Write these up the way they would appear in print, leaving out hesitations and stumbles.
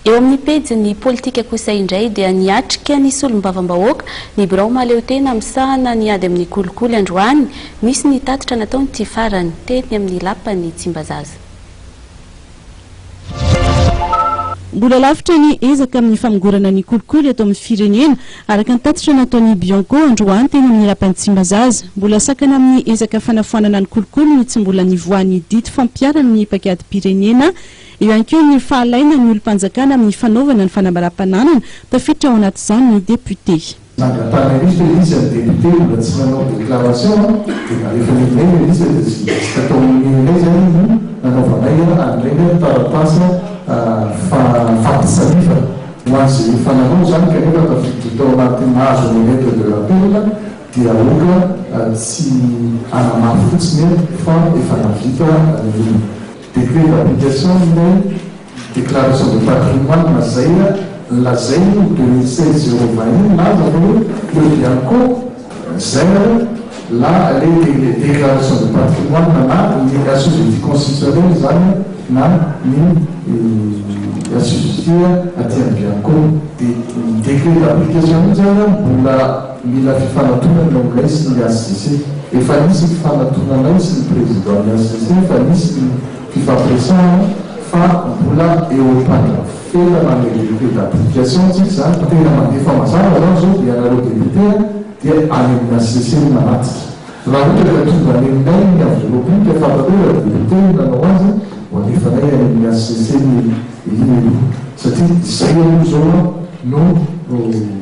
eo amin'ny pejy politika kosa indray dia niatrika nisy olom-bavam-bahoaka ny birao maleo tena misahana niady amin'ny kolikoly androany nisy ny tatitra nataony ty farany teny amin'ny lapany Tsimbazaza. Mbola lavitra ny ezaka amin'ny famogorana ny kolikoly eto amin'ny firenena araka ny tatitra nataony Bianco androany teny amin'ny lapany Tsimbazaza. Mbola sakana amin'ny ezaka fanafoanana ny kolikoly ny tsy mbola nivoany dity fampiarana ny pakiady pirenena eo ihany koa ny fahalaina ny olom-panjakana amin'ny fanaovana ny fanambaram-pananana tafiditra ao anatin'izany ny député. Nangatana izy député mbola tsy nanao déclaration dia rehefa nilay izy tsy atao minay zany nanaovanay andreny tarapasa fampisalifa ho azy fananao zany kanefa tafiditra tao anaty mahazo ny lettre de l'appel dia oka tsy anamafy fotsiny fa efa navita ny décret d'application de déclaration de patrimoine Mazaïa lazainy 2016-021 laza hoe le Bianco zay la les déclarations de patrimoine na ny assujetti constitutionnel zany na ny assujettia aty amin'ny Bianco de décret d'application zany mbola mila fifanantonana amin'ilay sy ny ACC efa nisy fifanantonana sy ny président ny ACC efa nisy fifampiresahana fa mbola eo am-panafela na le décret d'application zany tena mandefa mazava zany zao dia anareo député dia any amin'ny ACC manatika raha ohatra ka tonga any aminay ny enveloppe dia fantateo député nanao azy hoanefanay any amin'ny ACC iny satria zay zao no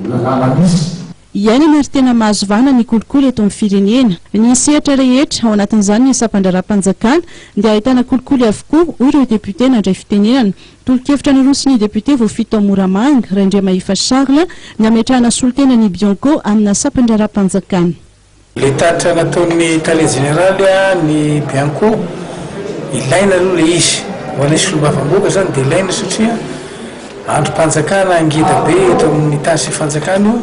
lalàna misy. Iainana ary tena mahazo vana ny kolikoly eto amin'ny firenena. Ny sehatra rehetra ao anatin'izany ny sampandram-panjakana dia ahitana kolikoly avokoa hoy ireo député nandray fitenenana. Tolo-kevitra naroso ny député voafito Moramanga Raindriamahifa Charles ny ametrahana solotena ny Bianco amina sampandram-panjakana. Le tatra nataony tale général ny Bianco ilaina aloha le izy ho anay solombavam-boaka zany dia ilaina satria androm-panjakana angeda be eto amin'ny tany sy fanjakana io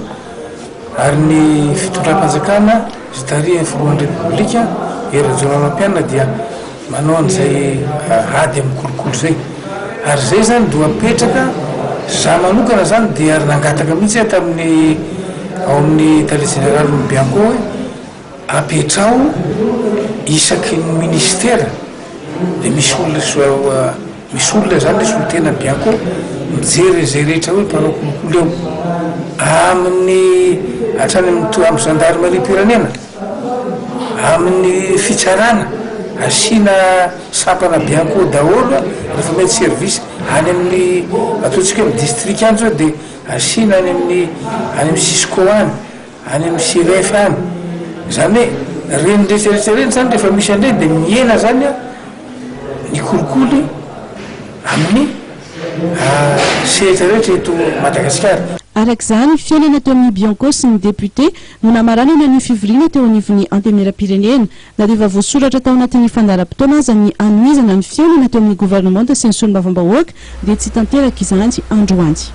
ary ny fitondram-panjakana izy taria filohan'ny repoblika era-jonanam-pianina dia manao an'izay ady amin'ny kolikoly zay ary zay zany do apetraka za manokana zany dia ary nangataka mihitsy tamin'ny ao amin'ny tale général ny Bianco hoe apetrao isaky ny ministère dia misy olona zany le solotena Bianco mijery zay rehetra hoe mpanao kolikoly eo amin'ny hatrany amin'ny gendarmerie pirenena amin'ny fitsarana asina sampana Bianco daholo rehefa mety service any amin'ny ataontsika amin'ny district any zao dia asina any amin'ny Cisco any amin'ny CRF any zany hoe reny rehetrarehetra reny zany rehefa misy andreny dia miena zany ny kolikoly amin'ny sehatra rehetra eto Madagasikara. Arak'izany fiainana teo amin'ny Bianco sy ny député no namaranana ny fivoriana teo anivon'ny antemera-pirenena na dia efa voasoratra tao anatin'ny fandaharam-potoana aza ny anoizana ny fiainana teo amin'ny gouvernement sy ny solombavam-bahoaka dia tsy tanteraka izany androany.